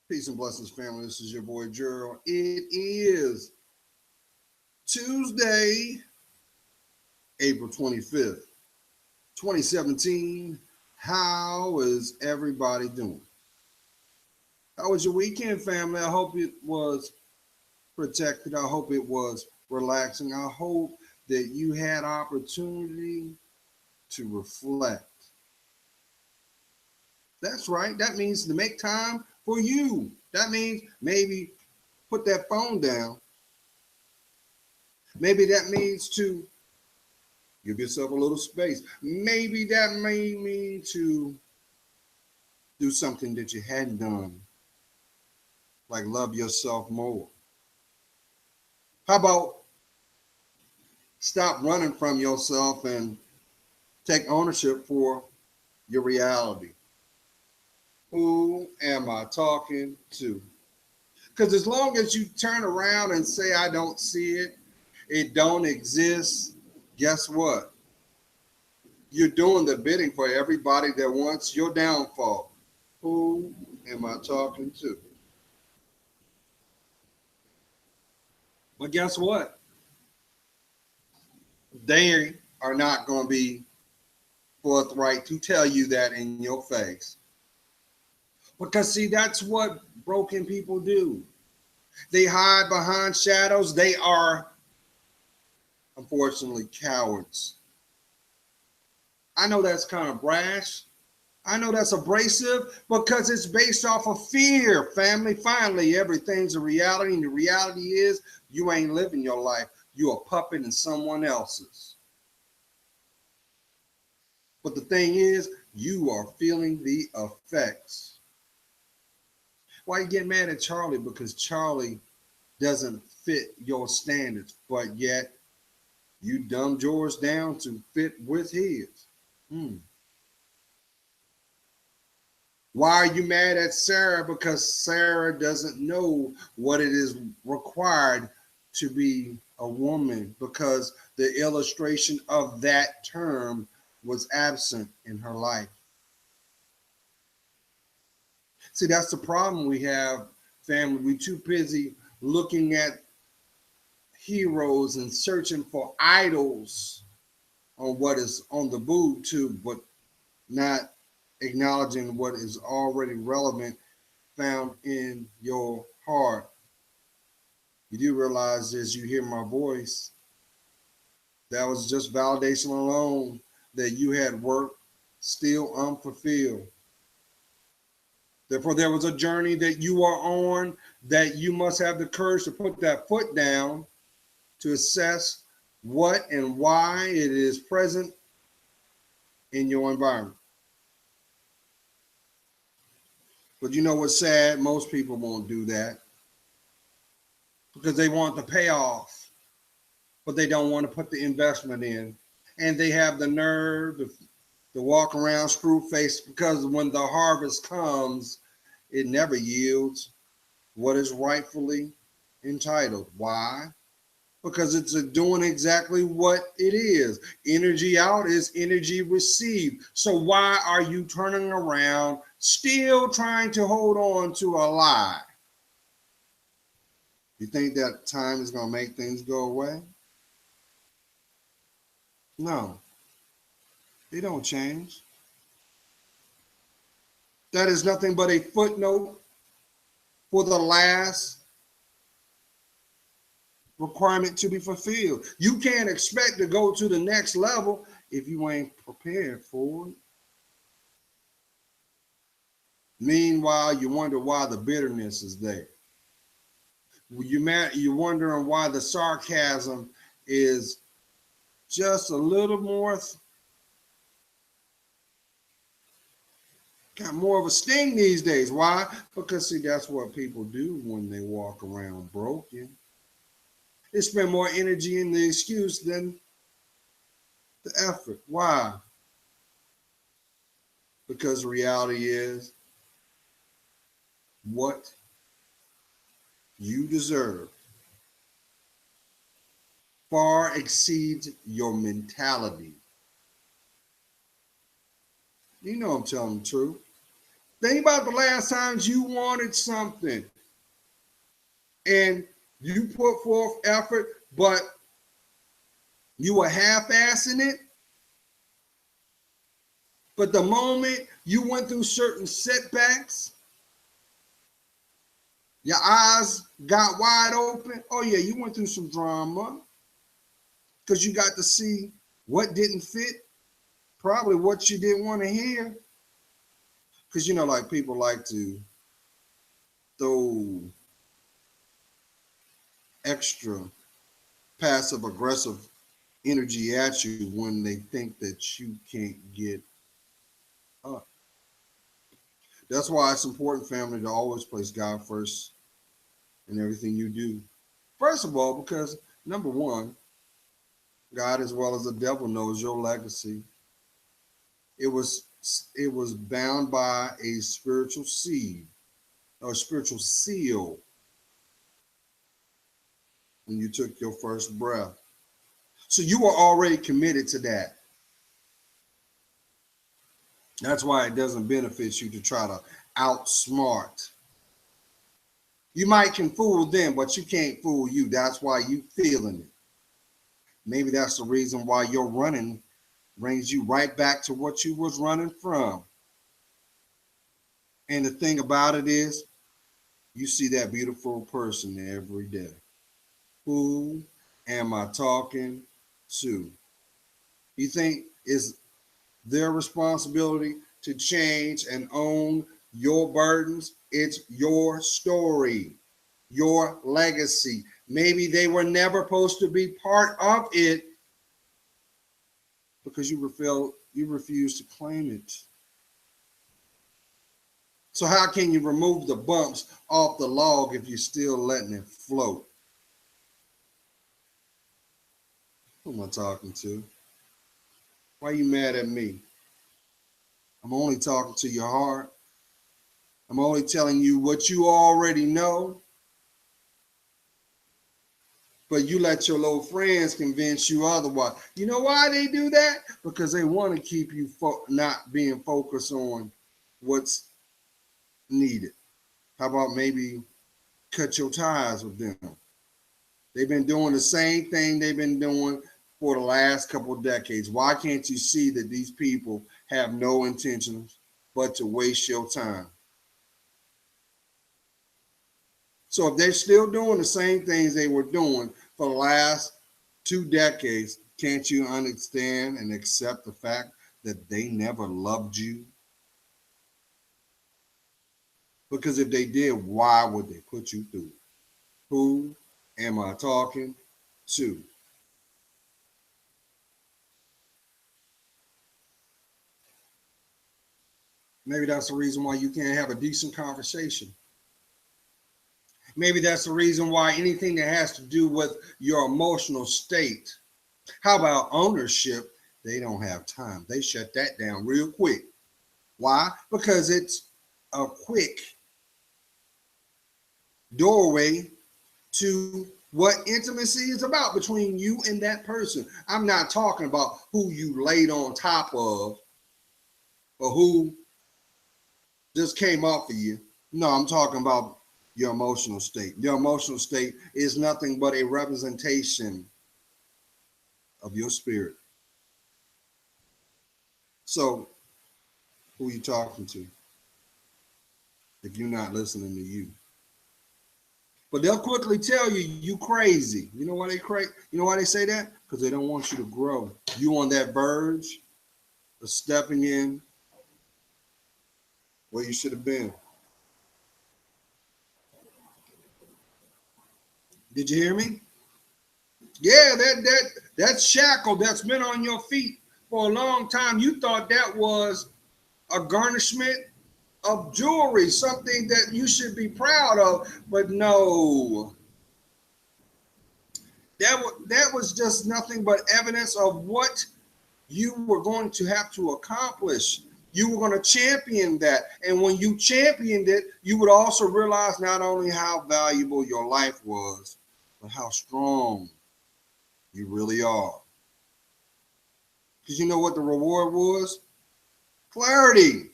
Peace and blessings, family. This is your boy Gerald. It is Tuesday, April 25th, 2017. How is everybody doing? How was your weekend, family? I hope it was protected. I hope it was relaxing. I hope that you had opportunity to reflect. That's right. That means to make time for you. That means maybe put that phone down. Maybe that means to give yourself a little space. Maybe that may mean to do something that you hadn't done, like love yourself more. How about stop running from yourself and take ownership for your reality? Who am I talking to? Because as long as you turn around and say, I don't see it, it don't exist, guess what? You're doing the bidding for everybody that wants your downfall. Who am I talking to? But guess what? They are not going to be forthright to tell you that in your face. Because, see, that's what broken people do. They hide behind shadows. They are, unfortunately, cowards. I know that's kind of brash. I know that's abrasive because it's based off of fear, family. Finally, everything's a reality, and the reality is you ain't living your life. You're a puppet in someone else's. But the thing is, you are feeling the effects. Why you get mad at Charlie? Because Charlie doesn't fit your standards, but yet you dumbed yours down to fit with his. Why are you mad at Sarah? Because Sarah doesn't know what it is required to be a woman, because the illustration of that term was absent in her life. See, that's the problem we have, family. We're too busy looking at heroes and searching for idols on what is on the boob tube, but not acknowledging what is already relevant found in your heart. You do realize as you hear my voice, that was just validation alone that you had work still unfulfilled. Therefore, there was a journey that you are on that you must have the courage to put that foot down to assess what and why it is present in your environment. But you know what's sad? Most people won't do that because they want the payoff, but they don't want to put the investment in. And they have the nerve to walk around screwface because when the harvest comes, it never yields what is rightfully entitled. Why? Because it's doing exactly what it is. Energy out is energy received. So why are you turning around still trying to hold on to a lie? You think that time is going to make things go away? No, they don't change. That is nothing but a footnote for the last requirement to be fulfilled. You can't expect to go to the next level if you ain't prepared for it. Meanwhile, you wonder why the bitterness is there. You're wondering why the sarcasm is just a little more, got more of a sting these days. Why? Because, see, that's what people do when they walk around broken. They spend more energy in the excuse than the effort. Why? Because the reality is what you deserve far exceeds your mentality. You know I'm telling the truth. Think about the last times you wanted something and you put forth effort, but you were half-assing it. But the moment you went through certain setbacks, your eyes got wide open. Oh yeah, you went through some drama because you got to see what didn't fit, probably what you didn't want to hear. Because like people like to throw extra passive aggressive energy at you when they think that you can't get up. That's why it's important, family, to always place God first in everything you do. First of all, because number one, God as well as the devil knows your legacy. It was it was bound by a spiritual seed or spiritual seal when you took your first breath. So you were already committed to that. That's why it doesn't benefit you to try to outsmart. You might can fool them, but you can't fool you. That's why you feeling it. Maybe that's the reason why your running brings you right back to what you was running from. And the thing about it is, you see that beautiful person every day. Who am I talking to? You think it's their responsibility to change and own your burdens? It's your story, your legacy. Maybe they were never supposed to be part of it because you refuse to claim it. So how can you remove the bumps off the log if you're still letting it float? Who am I talking to? Why are you mad at me? I'm only talking to your heart. I'm only telling you what you already know. But you let your little friends convince you otherwise. You know why they do that? Because they want to keep you not being focused on what's needed. How about maybe cut your ties with them? They've been doing the same thing they've been doing for the last couple of decades. Why can't you see that these people have no intentions but to waste your time? So if they're still doing the same things they were doing for the last 2 decades, can't you understand and accept the fact that they never loved you? Because if they did, why would they put you through? Who am I talking to? Maybe that's the reason why you can't have a decent conversation. Maybe that's the reason why anything that has to do with your emotional state. How about ownership? They don't have time. They shut that down real quick. Why? Because it's a quick doorway to what intimacy is about between you and that person. I'm not talking about who you laid on top of or who just came off of you. No, I'm talking about your emotional state. Your emotional state is nothing but a representation of your spirit. So, who are you talking to if you're not listening to you? But they'll quickly tell you you crazy. You know why they crazy? You know why they say that? Because they don't want you to grow. You on that verge of stepping in where you should have been. Did you hear me? Yeah, that shackle that's been on your feet for a long time. You thought that was a garnishment of jewelry, something that you should be proud of, but no. That was just nothing but evidence of what you were going to have to accomplish. You were going to champion that. And when you championed it, you would also realize not only how valuable your life was, but how strong you really are. Because you know what the reward was? Clarity.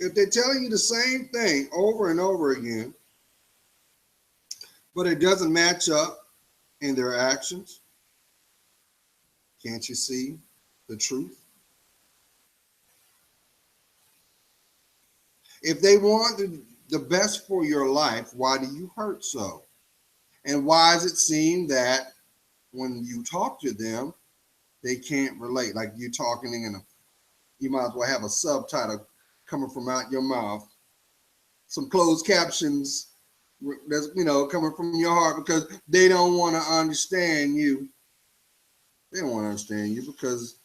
If they're telling you the same thing over and over again, but it doesn't match up in their actions, can't you see the truth? If they want the best for your life, why do you hurt so? And why does it seem that when you talk to them, they can't relate? Like you're talking in you might as well have a subtitle coming from out your mouth, some closed captions that's coming from your heart, because they don't want to understand you. They don't want to understand you because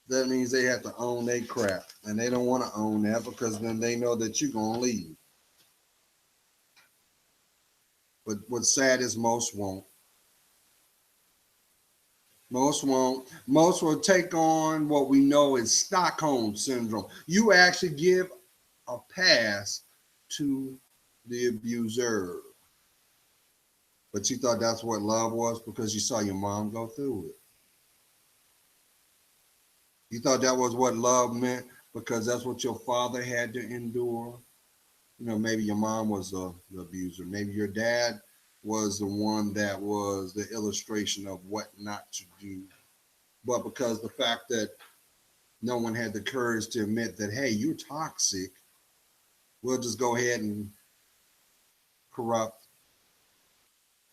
that means they have to own their crap, and they don't want to own that because then they know that you're gonna leave. But what's sad is most won't. Most won't. Most will take on what we know is Stockholm Syndrome. You actually give a pass to the abuser. But you thought that's what love was because you saw your mom go through it. You thought that was what love meant because that's what your father had to endure. Maybe your mom was the abuser. Maybe your dad was the one that was the illustration of what not to do. But because the fact that no one had the courage to admit that, hey, you're toxic, we'll just go ahead and corrupt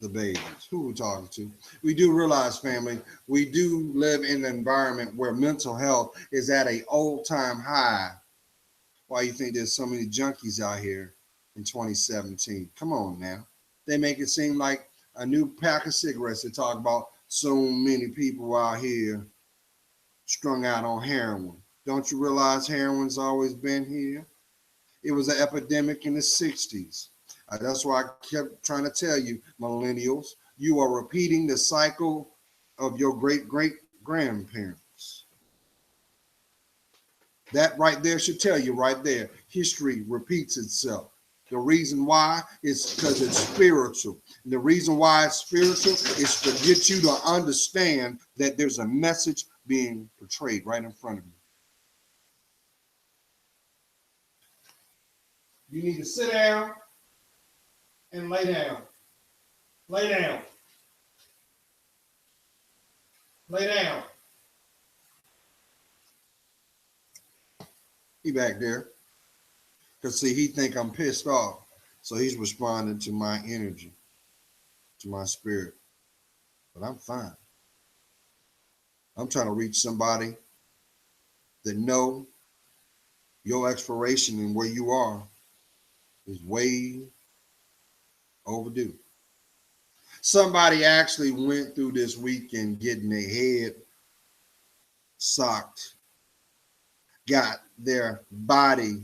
the babies. Who are we talking to? We do realize, family, we do live in an environment where mental health is at an all-time high. Why you think there's so many junkies out here in 2017? Come on now. They make it seem like a new pack of cigarettes. They talk about so many people out here strung out on heroin. Don't you realize heroin's always been here? It was an epidemic in the 60s. That's why I kept trying to tell you, millennials, you are repeating the cycle of your great-great-grandparents. That right there should tell you right there, history repeats itself. The reason why is because it's spiritual. And the reason why it's spiritual is to get you to understand that there's a message being portrayed right in front of you. You need to sit down and lay down. Lay down. Lay down. He back there. Because, see, he think I'm pissed off. So he's responding to my energy, to my spirit. But I'm fine. I'm trying to reach somebody that know your expiration and where you are is way overdue. Somebody actually went through this weekend getting their head socked, got their body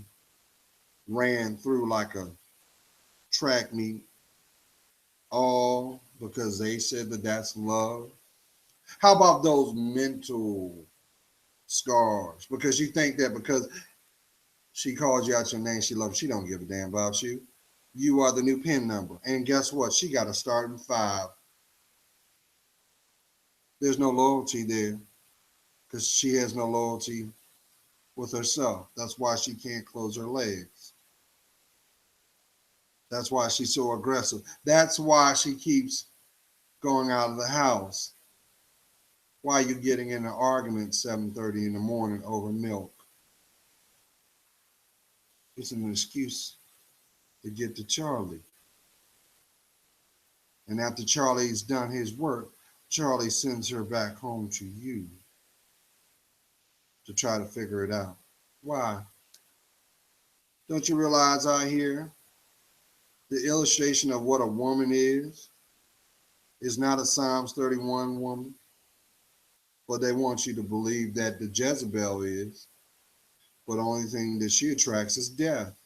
ran through like a track meet, all because they said that that's love. How about those mental scars? Because you think that because she calls you out your name, she loves you, she don't give a damn about you. You are the new PIN number. And guess what? She got to start in 5. There's no loyalty there because she has no loyalty with herself. That's why she can't close her legs. That's why she's so aggressive. That's why she keeps going out of the house. Why are you getting in an argument 7:30 in the morning over milk? It's an excuse to get to Charlie. And after Charlie's done his work, Charlie sends her back home to you to try to figure it out. Why? Don't you realize out here the illustration of what a woman is not a Psalms 31 woman, but they want you to believe that the Jezebel is, but the only thing that she attracts is death.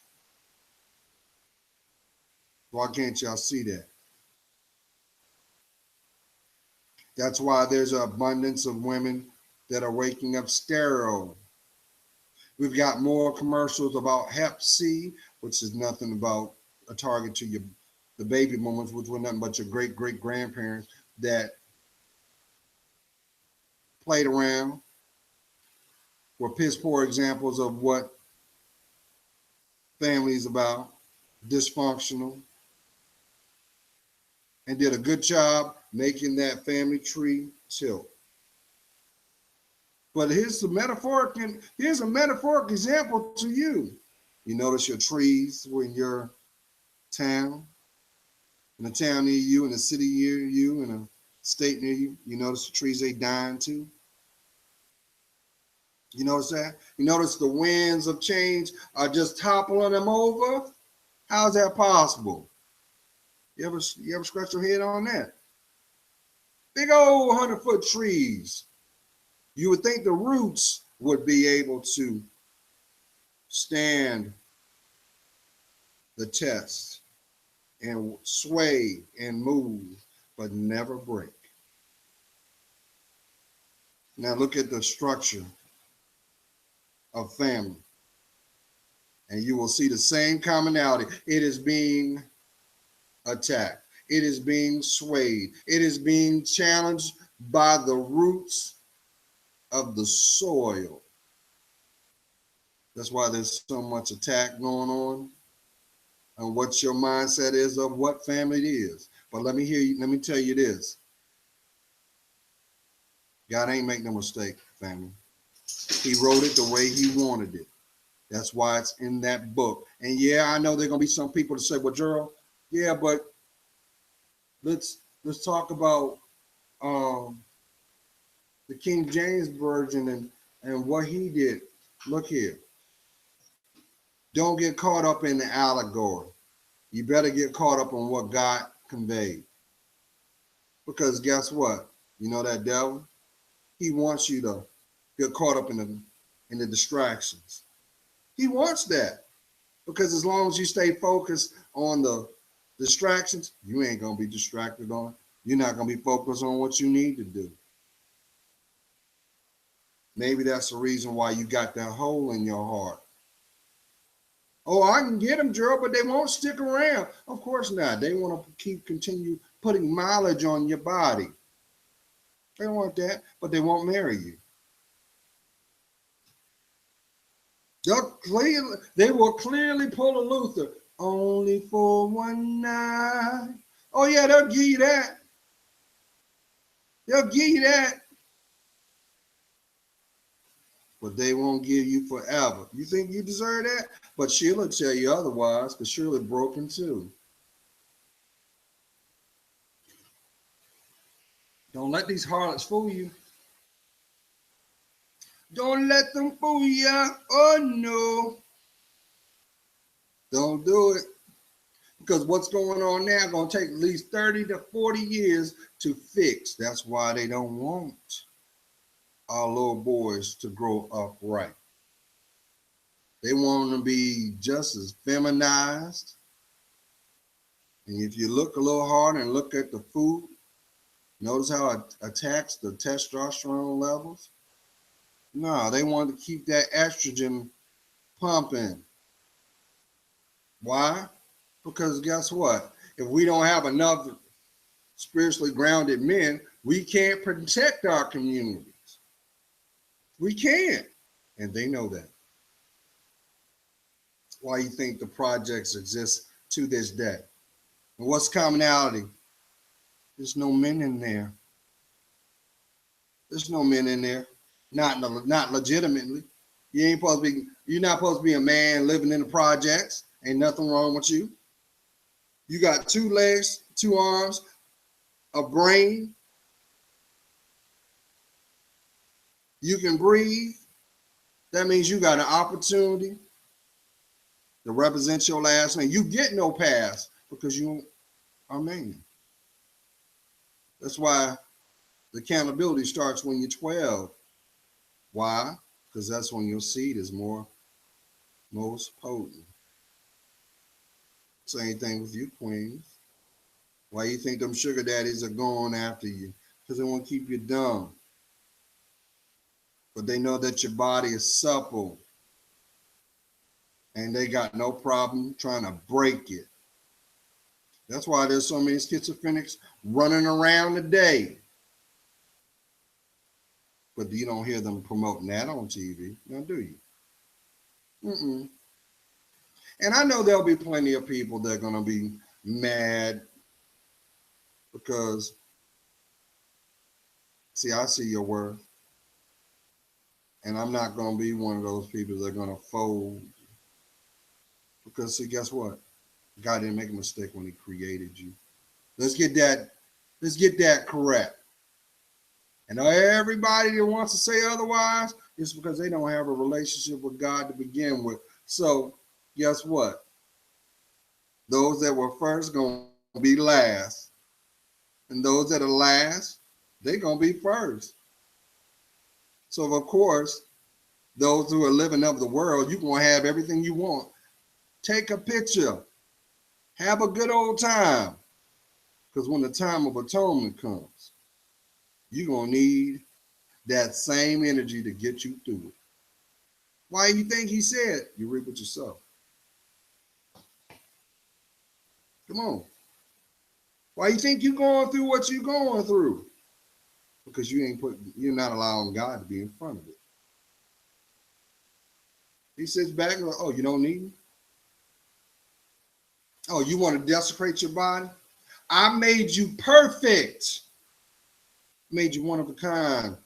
Why can't y'all see that? That's why there's an abundance of women that are waking up sterile. We've got more commercials about Hep C, which is nothing about a target to the baby boomers, which were nothing but your great-great-grandparents that played around, were piss poor examples of what family is about, dysfunctional, and did a good job making that family tree tilt. But here's a metaphoric example to you. You notice your trees were in your town, in a town near you, in a city near you, in a state near you. You notice the trees they dying too. You notice that? You notice the winds of change are just toppling them over? How's that possible? You ever scratch your head on that? Big old 100-foot trees. You would think the roots would be able to stand the test and sway and move, but never break. Now look at the structure of family, and you will see the same commonality. It is being attacked. It is being swayed. It is being challenged by the roots of the soil. That's why there's so much attack going on and what your mindset is of what family it is. But let me tell you this. God ain't make no mistake, family. He wrote it the way he wanted it. That's why it's in that book. And yeah, I know there are gonna be some people that say, well, Gerald, yeah, but let's talk about the King James Version and what he did. Look here. Don't get caught up in the allegory. You better get caught up on what God conveyed. Because guess what? You know that devil? He wants you to get caught up in the distractions. He wants that. Because as long as you stay focused on the distractions, you ain't going to be distracted on it. You're not going to be focused on what you need to do. Maybe that's the reason why you got that hole in your heart. Oh, I can get them, Gerald, but they won't stick around. Of course not. They want to continue putting mileage on your body. They want that, but they won't marry you. They will clearly pull a Luther. Only for one night. Oh, yeah, they'll give you that. They'll give you that. But they won't give you forever. You think you deserve that? But Sheila tell you otherwise, because Sheila's broken too. Don't let these harlots fool you. Don't let them fool you. Oh, no. Don't do it. Because what's going on now is going to take at least 30 to 40 years to fix. That's why they don't want our little boys to grow up right. They want them to be just as feminized. And if you look a little harder and look at the food, notice how it attacks the testosterone levels. No, they want to keep that estrogen pumping. Why? Because guess what? If we don't have enough spiritually grounded men, we can't protect our communities. We can't. And they know that. Why you think the projects exist to this day? And what's commonality? There's no men in there. There's no men in there. Not legitimately. You're not supposed to be a man living in the projects. Ain't nothing wrong with you. You got 2 legs, 2 arms, a brain. You can breathe. That means you got an opportunity to represent your last name. You get no pass because you are man. That's why the accountability starts when you're 12. Why? Because that's when your seed is most potent. Same thing with you, queens. Why you think them sugar daddies are going after you? Because they want to keep you dumb. But they know that your body is supple. And they got no problem trying to break it. That's why there's so many schizophrenics running around today. But you don't hear them promoting that on TV. Now, do you? And I know there'll be plenty of people that are going to be mad because, see, I see your worth. And I'm not going to be one of those people that are going to fold. Because, see, guess what? God didn't make a mistake when he created you. Let's get that correct. And everybody that wants to say otherwise is because they don't have a relationship with God to begin with. So guess what? Those that were first going to be last. And those that are last, they're going to be first. So, of course, those who are living up the world, you're going to have everything you want. Take a picture. Have a good old time. Because when the time of atonement comes, you're going to need that same energy to get you through it. Why do you think he said you reap it yourself? Come on. Why you think you're going through what you're going through? Because you're not allowing God to be in front of it. He sits back and goes, oh, you don't need me? Oh, you want to desecrate your body? I made you perfect. Made you one of a kind.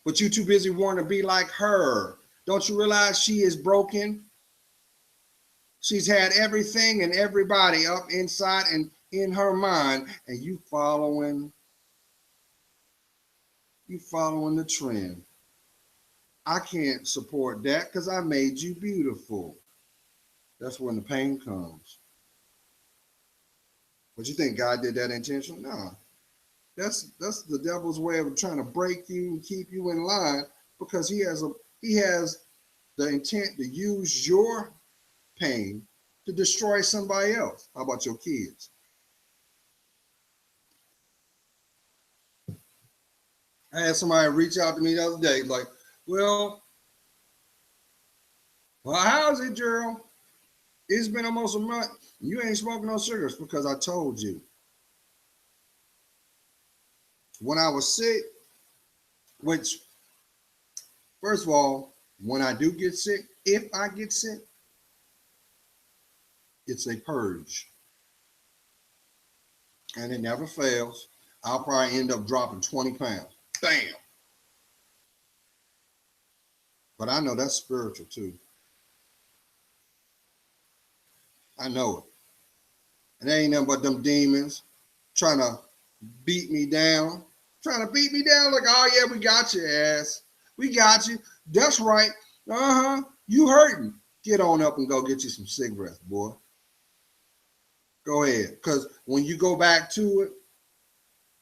But you're too busy wanting to be like her. Don't you realize she is broken? She's had everything and everybody up inside and in her mind, and you following the trend. I can't support that because I made you beautiful. That's when the pain comes. But you think God did that intentionally? No. That's the devil's way of trying to break you and keep you in line, because he has the intent to use your pain to destroy somebody else. How about your kids? I had somebody reach out to me the other day, like, well, how's it, Gerald? It's been almost a month. You ain't smoking no cigarettes. Because I told you. When I was sick, which, first of all, when I do get sick, if I get sick, it's a purge. And it never fails. I'll probably end up dropping 20 pounds. Bam! But I know that's spiritual too. I know it. And there ain't nothing but them demons trying to beat me down. Trying to beat me down like, oh yeah, we got your ass. We got you. That's right. You hurting. Get on up and go get you some cigarettes, boy. Go ahead. Because when you go back to it,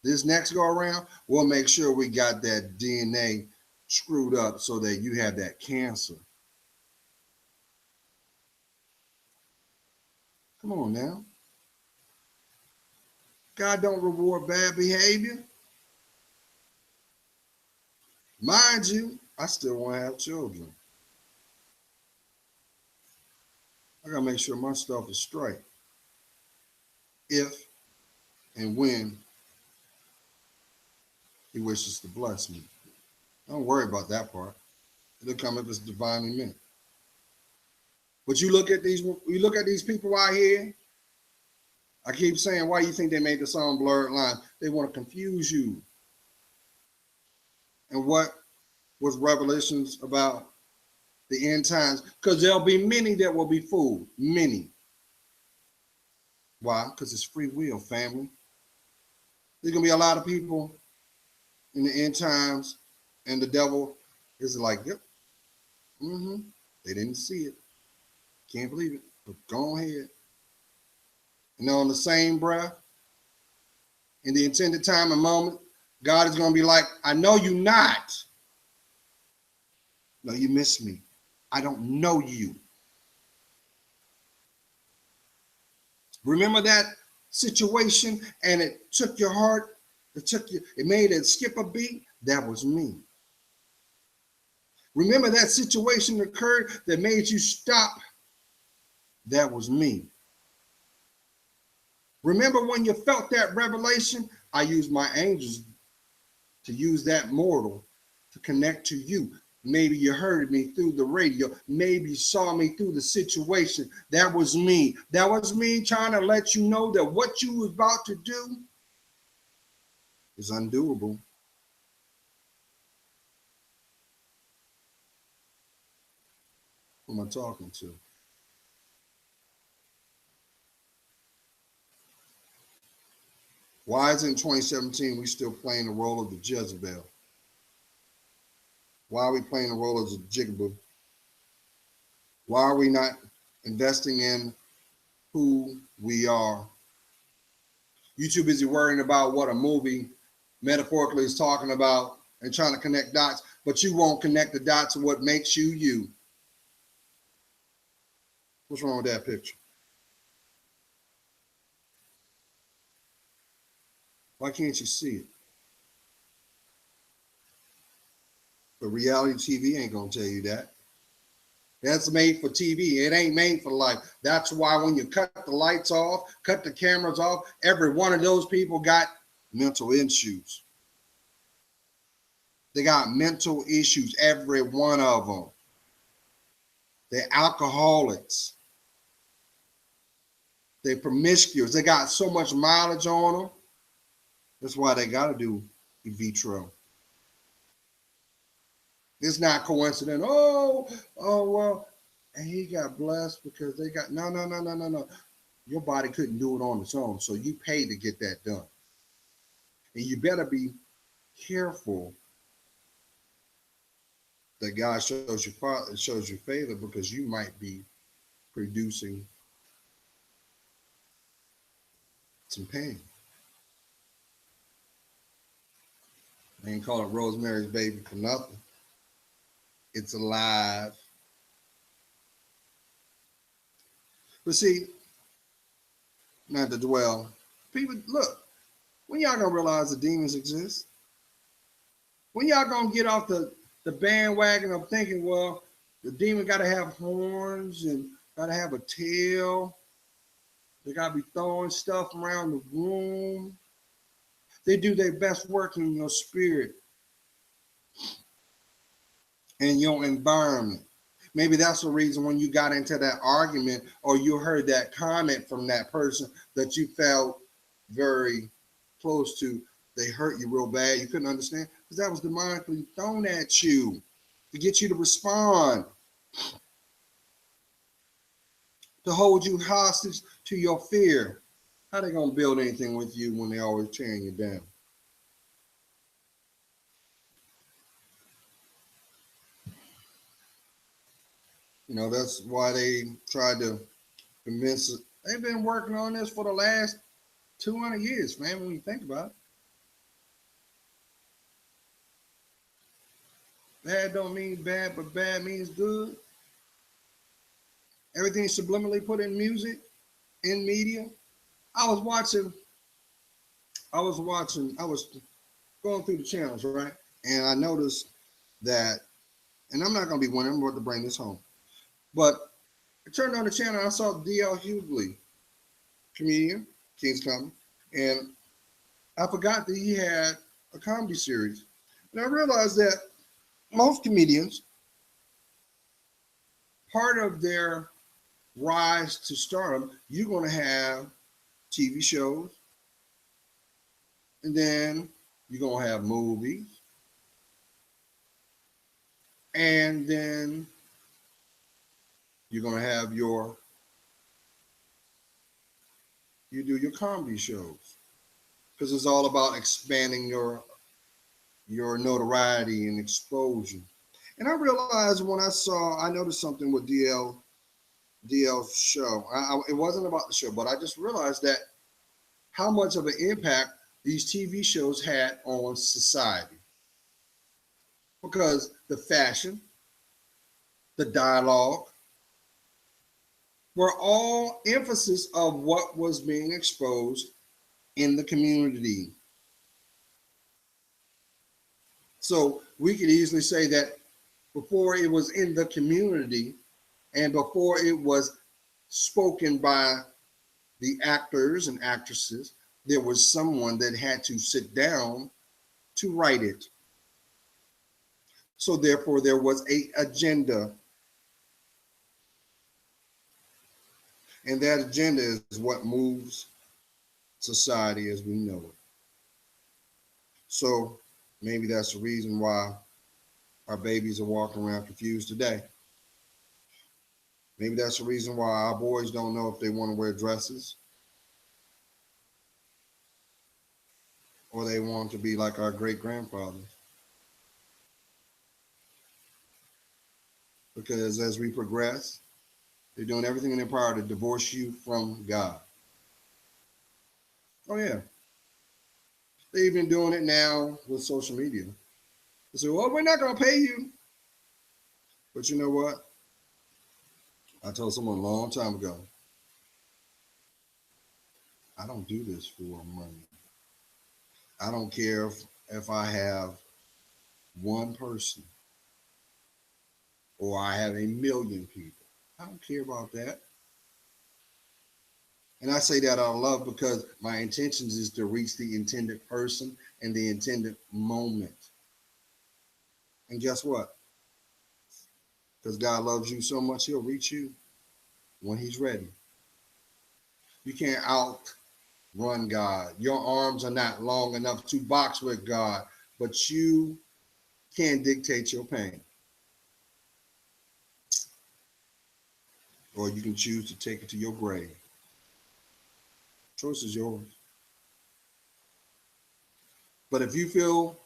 this next go around, we'll make sure we got that DNA screwed up so that you have that cancer. Come on now. God don't reward bad behavior. Mind you, I still want to have children. I gotta make sure my stuff is straight. If and when he wishes to bless me. Don't worry about that part. It'll come if it's divinely meant. But you look at these people out here. I keep saying, why do you think they made the song Blurred Line? They want to confuse you. And what was Revelations about the end times? Because there'll be many that will be fooled. Many. Why? Because it's free will, family. There's going to be a lot of people in the end times, and the devil is like, yep. They didn't see it. Can't believe it. But go ahead. And on the same breath, in the intended time and moment, God is going to be like, I know you not. No, you miss me. I don't know you. Remember that situation and it took your heart, it made it skip a beat? That was me. Remember that situation occurred that made you stop? That was me. Remember when you felt that revelation? I used my angels to use that mortal to connect to you. Maybe you heard me through the radio. Maybe you saw me through the situation. That was me. That was me trying to let you know that what you was about to do is undoable. Who am I talking to? Why is it in 2017 we still playing the role of the Jezebel? Why are we playing the role of the Jigaboo? Why are we not investing in who we are? You too busy worrying about what a movie metaphorically is talking about and trying to connect dots, but you won't connect the dots to what makes you you. What's wrong with that picture? Why can't you see it? But reality TV ain't gonna tell you that. That's made for TV. It ain't made for life. That's why when you cut the lights off, cut the cameras off, every one of those people got mental issues. They got mental issues, every one of them. They're alcoholics. They're promiscuous. They got so much mileage on them. That's why they got to do in vitro. It's not coincident. Oh, well, and he got blessed because they got no. Your body couldn't do it on its own, so you paid to get that done. And you better be careful that God shows you favor, because you might be producing some pain. They ain't call it Rosemary's Baby for nothing. It's alive. But see, not to dwell, people, look, when y'all gonna realize the demons exist? When y'all gonna get off the bandwagon of thinking, well, the demon gotta have horns and gotta have a tail. They gotta be throwing stuff around the room. They do their best work in your spirit and your environment. Maybe that's the reason when you got into that argument or you heard that comment from that person that you felt very close to, they hurt you real bad. You couldn't understand because that was demonically thrown at you to get you to respond, to hold you hostage to your fear. How they gonna build anything with you when they always tearing you down? You know, that's why they tried to convince us. They've been working on this for the last 200 years, man, when you think about it. Bad don't mean bad, but bad means good. Everything subliminally put in music, in media. I was going through the channels, right? And I noticed that, and I'm not going to be one, I'm about to bring this home. But I turned on the channel and I saw D.L. Hughley, comedian, King's Comedy. And I forgot that he had a comedy series. And I realized that most comedians, part of their rise to stardom, you're going to have TV shows, and then you're going to have movies, and then you're going to have you do your comedy shows, because it's all about expanding your notoriety and exposure. And I realized when I noticed something with DL's show. It wasn't about the show, but I just realized that how much of an impact these TV shows had on society. Because the fashion, the dialogue, were all emphasis of what was being exposed in the community. So we could easily say that before it was in the community and before it was spoken by the actors and actresses, there was someone that had to sit down to write it. So therefore, there was an agenda. And that agenda is what moves society as we know it. So maybe that's the reason why our babies are walking around confused today. Maybe that's the reason why our boys don't know if they want to wear dresses or they want to be like our great grandfathers. Because as we progress, they're doing everything in their power to divorce you from God. Oh, yeah. They're even doing it now with social media. They say, well, we're not going to pay you. But you know what? I told someone a long time ago, I don't do this for money. I don't care if I have one person or I have a million people. I don't care about that. And I say that out of love because my intentions is to reach the intended person and the intended moment. And guess what? Because God loves you so much, he'll reach you when he's ready. You can't outrun God. Your arms are not long enough to box with God, but you can dictate your pain. Or you can choose to take it to your grave. Choice is yours. But if you feel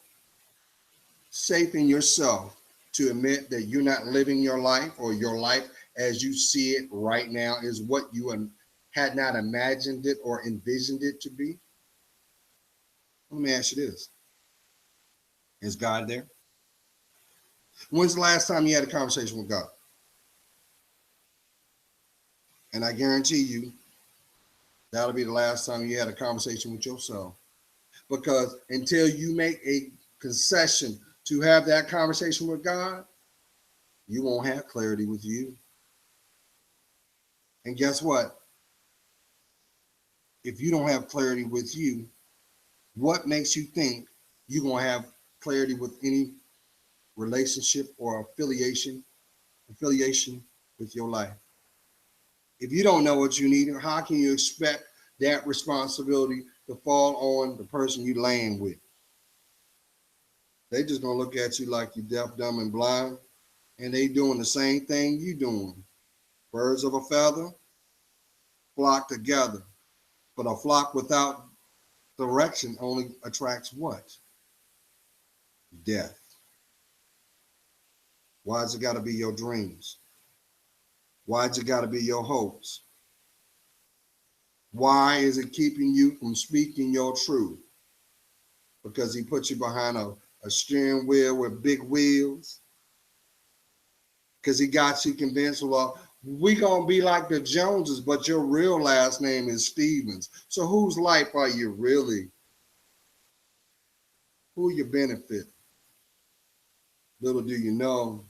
safe in yourself to admit that you're not living your life or your life as you see it right now is what you had not imagined it or envisioned it to be, let me ask you this. Is God there? When's the last time you had a conversation with God? And I guarantee you, that'll be the last time you had a conversation with yourself. Because until you make a concession to have that conversation with God, you won't have clarity with you. And guess what? If you don't have clarity with you, what makes you think you're going to have clarity with any relationship or affiliation with your life? If you don't know what you need, how can you expect that responsibility to fall on the person you laying with? They just going to look at you like you're deaf, dumb, and blind, and they doing the same thing you doing. Birds of a feather flock together, but a flock without direction only attracts what? Death. Why's it got to be your dreams? Why's it got to be your hopes? Why is it keeping you from speaking your truth? Because he put you behind a steering wheel with big wheels? Because he got you convinced, well, we gonna be like the Joneses, but your real last name is Stevens. So whose life are you really? Who you benefit? Little do you know,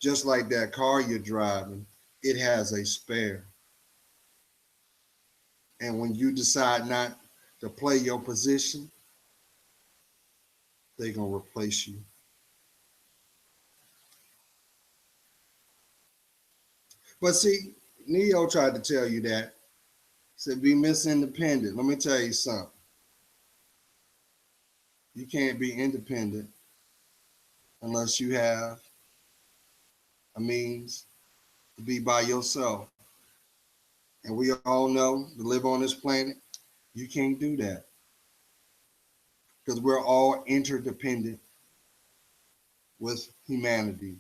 just like that car you're driving, it has a spare. And when you decide not to play your position, they're gonna replace you. But see, Neo tried to tell you that. Said be Miss Independent. Let me tell you something. You can't be independent unless you have a means to be by yourself. And we all know to live on this planet, you can't do that. Because we're all interdependent with humanity.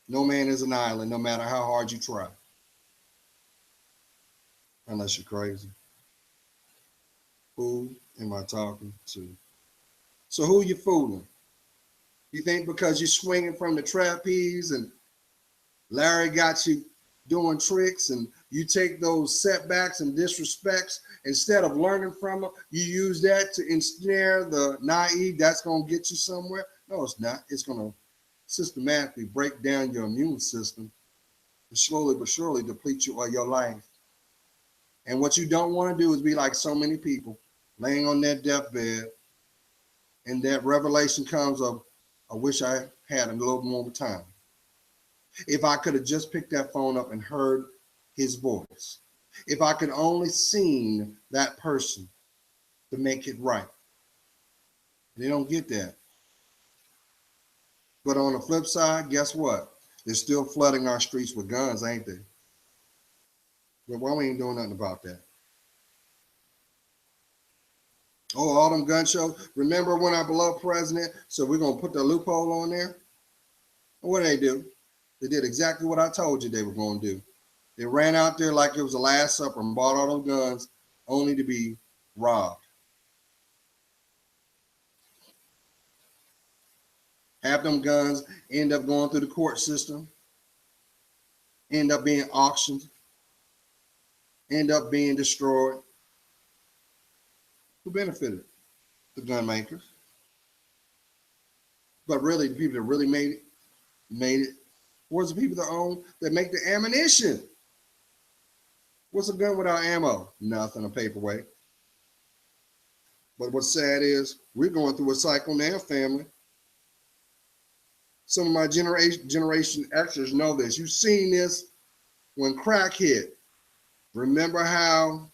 No man is an island, no matter how hard you try. Unless you're crazy. Who am I talking to? So who you fooling? You think because you're swinging from the trapeze and Larry got you doing tricks and you take those setbacks and disrespects, instead of learning from them, you use that to ensnare the naive, that's going to get you somewhere? No, it's not. It's going to systematically break down your immune system and slowly but surely deplete you of your life. And what you don't want to do is be like so many people laying on their deathbed And that revelation comes of, I wish I had a little more time. If I could have just picked that phone up and heard his voice. If I could only seen that person to make it right. They don't get that. But on the flip side, guess what? They're still flooding our streets with guns, ain't they? But why we ain't doing nothing about that? Oh, all them gun shows. Remember when our beloved president said we're going to put the loophole on there? What did they do? They did exactly what I told you they were going to do. They ran out there like it was the Last Supper and bought all those guns only to be robbed. Half them guns end up going through the court system, end up being auctioned, end up being destroyed. Who benefited? The gun makers. But really, the people that really made it was the people that make the ammunition. What's a gun without ammo? Nothing, a paperweight. But what's sad is we're going through a cycle now, family. Some of my Generation Xers know this. You've seen this when crack hit. Remember how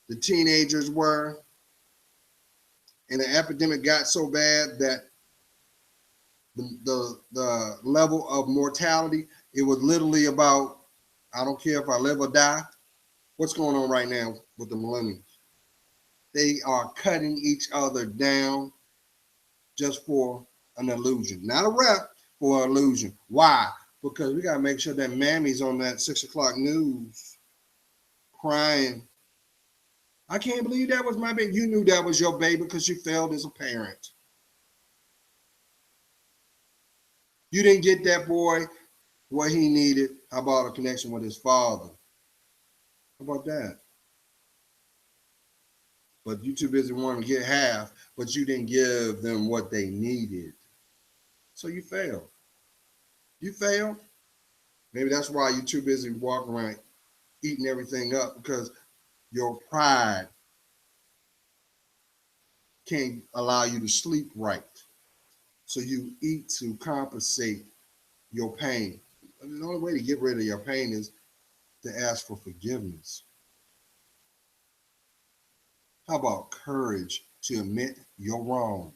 the teenagers were, and the epidemic got so bad that the level of mortality, it was literally about, I don't care if I live or die. What's going on right now with the millennials? They are cutting each other down just for an illusion. Not a rep, for an illusion. Why? Because we got to make sure that Mammy's on that 6 o'clock news crying. I can't believe that was my baby. You knew that was your baby because you failed as a parent. You didn't get that boy what he needed. How about a connection with his father? How about that? But you too busy wanting to get half, but you didn't give them what they needed. So you failed. You failed. Maybe that's why you're too busy walking around eating everything up, because your pride can't allow you to sleep right. So you eat to compensate your pain. The only way to get rid of your pain is to ask for forgiveness. How about courage to admit your wrongs?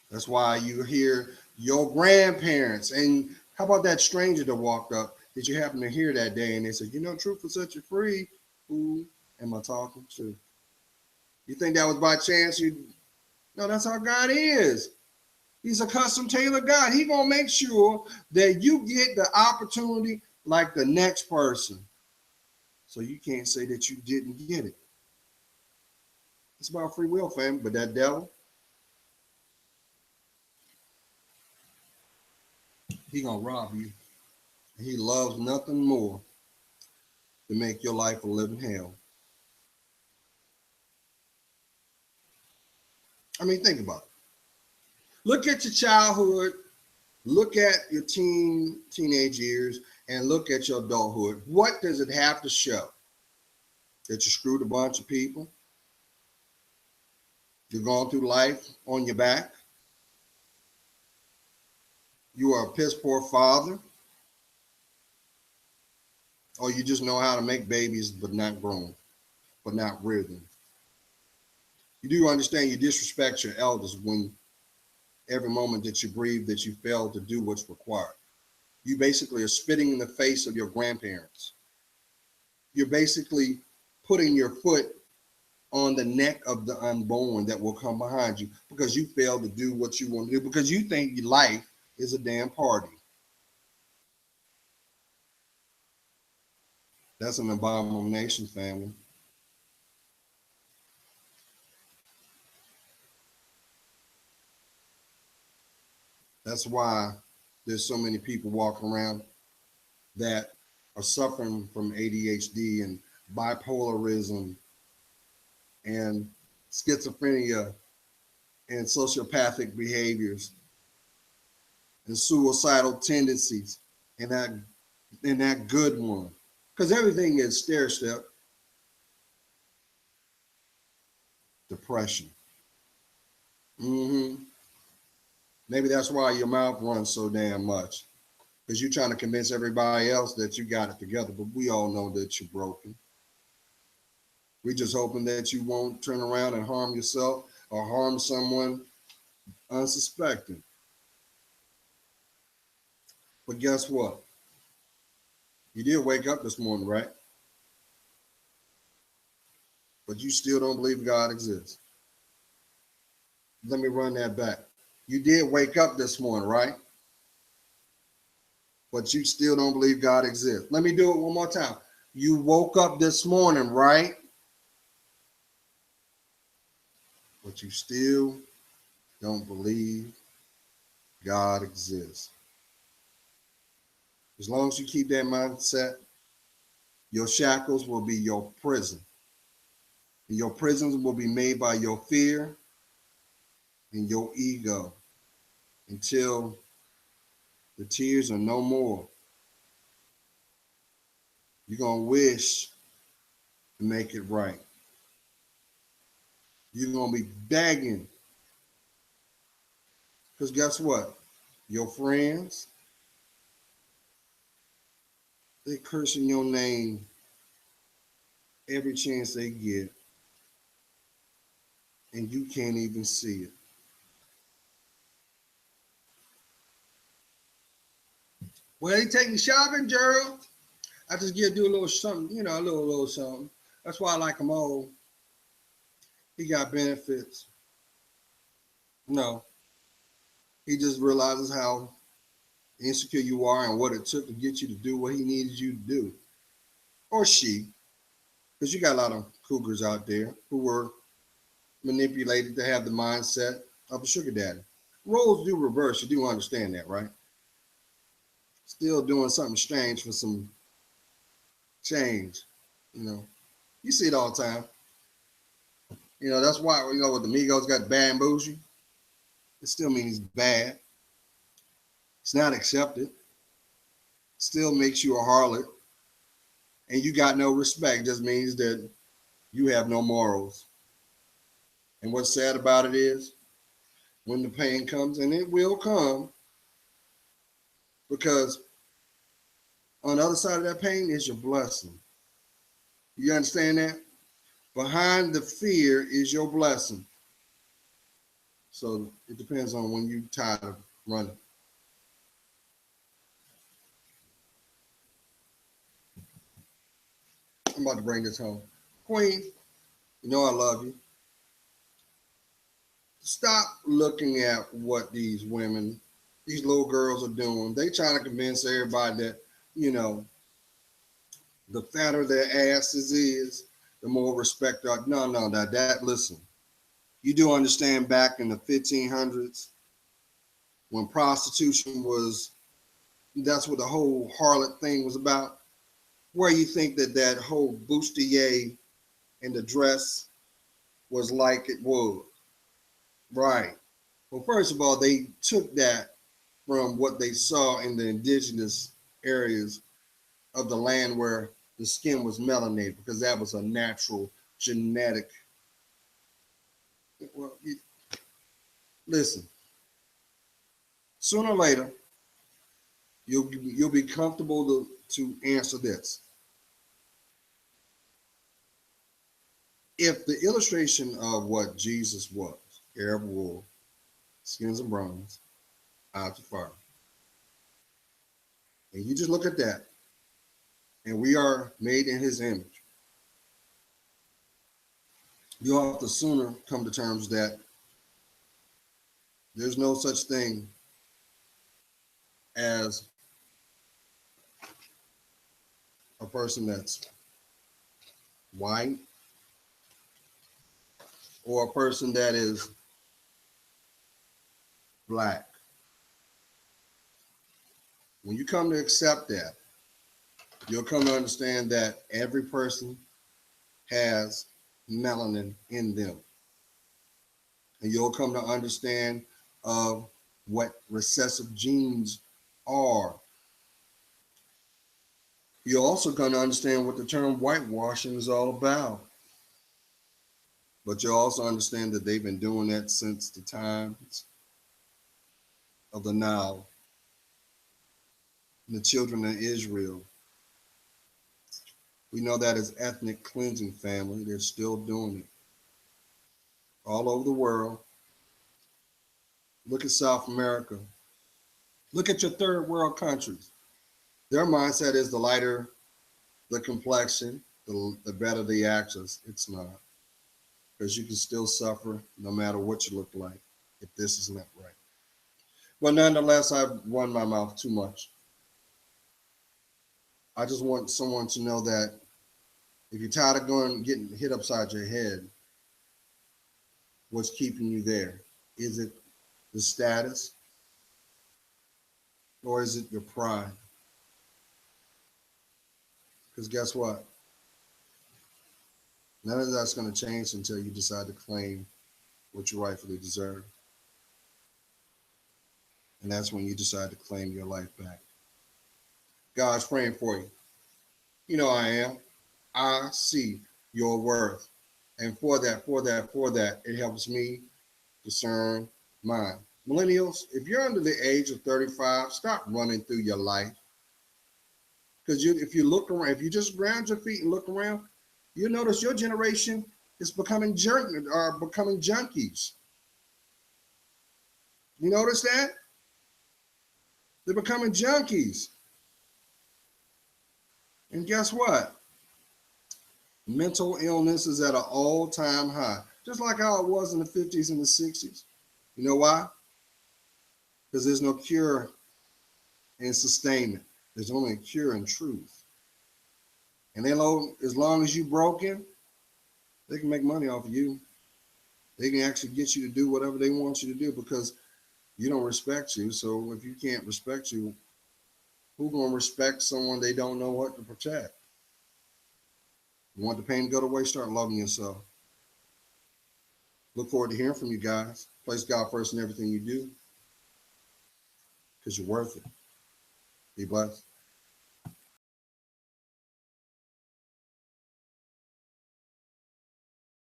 That's why you hear your grandparents, and how about that stranger that walked up that you happen to hear that day and they said, you know, truth will set you free. Who am I talking to? You think that was by chance? No, that's how God is. He's a custom tailored God. He's going to make sure that you get the opportunity like the next person. So you can't say that you didn't get it. It's about free will, fam. But that devil, he going to rob you. He loves nothing more to make your life a living hell. I mean, think about it. Look at your childhood, look at your teenage years, and look at your adulthood. What does it have to show? That you screwed a bunch of people? You're going through life on your back? You are a piss poor father? Or you just know how to make babies but not grow, but not rear them? You do understand you disrespect your elders when every moment that you breathe that you fail to do what's required. You basically are spitting in the face of your grandparents. You're basically putting your foot on the neck of the unborn that will come behind you because you failed to do what you want to do, because you think your life is a damn party. That's an abomination, family. That's why there's so many people walking around that are suffering from ADHD and bipolarism and schizophrenia and sociopathic behaviors and suicidal tendencies and that good one. Because everything is stair step. depression. Maybe that's why your mouth runs so damn much, because you're trying to convince everybody else that you got it together, but we all know that you're broken. We're just hoping that you won't turn around and harm yourself or harm someone unsuspecting. But guess what? You did wake up this morning, right? But you still don't believe God exists. Let me run that back. You did wake up this morning, right? But you still don't believe God exists. Let me do it one more time. You woke up this morning, right? But you still don't believe God exists. As long as you keep that mindset, your shackles will be your prison. And your prisons will be made by your fear and your ego until the tears are no more. You're going to wish to make it right. You're going to be begging. Because guess what? Your friends, they cursing your name every chance they get. And you can't even see it. Well, they take me shopping, Gerald. I just do a little something, a little something. That's why I like him all. He got benefits. No. He just realizes how insecure you are and what it took to get you to do what he needed you to do. Or she. Because you got a lot of cougars out there who were manipulated to have the mindset of a sugar daddy. Roles do reverse. You do understand that, right? Still doing something strange for some change. You see it all the time. That's why, what the Migos got bad and bougie. It still means bad. It's not accepted. Still makes you a harlot. And you got no respect. Just means that you have no morals. And what's sad about it is when the pain comes, and it will come, because on the other side of that pain is your blessing. You understand that? Behind the fear is your blessing. So it depends on when you're tired of running. I'm about to bring this home. Queen, I love you. Stop looking at what these women, these little girls are doing. They trying to convince everybody that, the fatter their asses is, the more respect. No, listen. You do understand back in the 1500s when prostitution that's what the whole harlot thing was about. Where you think that whole bustier and the dress was like it was. Right. Well, first of all, they took that from what they saw in the indigenous areas of the land where the skin was melanated, because that was a natural genetic. Well, listen, sooner or later, you'll be comfortable to answer this. If the illustration of what Jesus was, Arab wool, skins and bones, out to fire, and you just look at that, and we are made in his image, you'll have to sooner come to terms that there's no such thing as a person that's white or a person that is black. When you come to accept that, you'll come to understand that every person has melanin in them. And you'll come to understand what recessive genes are. You're also going to understand what the term whitewashing is all about. But you also understand that they've been doing that since the times of the Nile. And the children of Israel, we know that as ethnic cleansing family, they're still doing it all over the world. Look at South America. Look at your third world countries. Their mindset is the lighter the complexion, the better the actions. It's not. Because you can still suffer no matter what you look like if this is not right. But nonetheless, I've run my mouth too much. I just want someone to know that if you're tired of getting hit upside your head, what's keeping you there? Is it the status or is it your pride? Because guess what? None of that's going to change until you decide to claim what you rightfully deserve. And that's when you decide to claim your life back. God's praying for you. You know I am. I see your worth. And for that, it helps me discern mine. Millennials, if you're under the age of 35, stop running through your life. Because if you look around, if you just ground your feet and look around, you'll notice your generation is becoming junkies. You notice that? They're becoming junkies. And guess what? Mental illness is at an all-time high, just like how it was in the 50s and the 60s. You know why? Because there's no cure in sustainment. There's only a cure in truth. And as long as you're broken, they can make money off of you. They can actually get you to do whatever they want you to do because you don't respect you. So if you can't respect you, who's going to respect someone they don't know what to protect? You want the pain to go away? Start loving yourself. Look forward to hearing from you guys. Place God first in everything you do because you're worth it. Be blessed.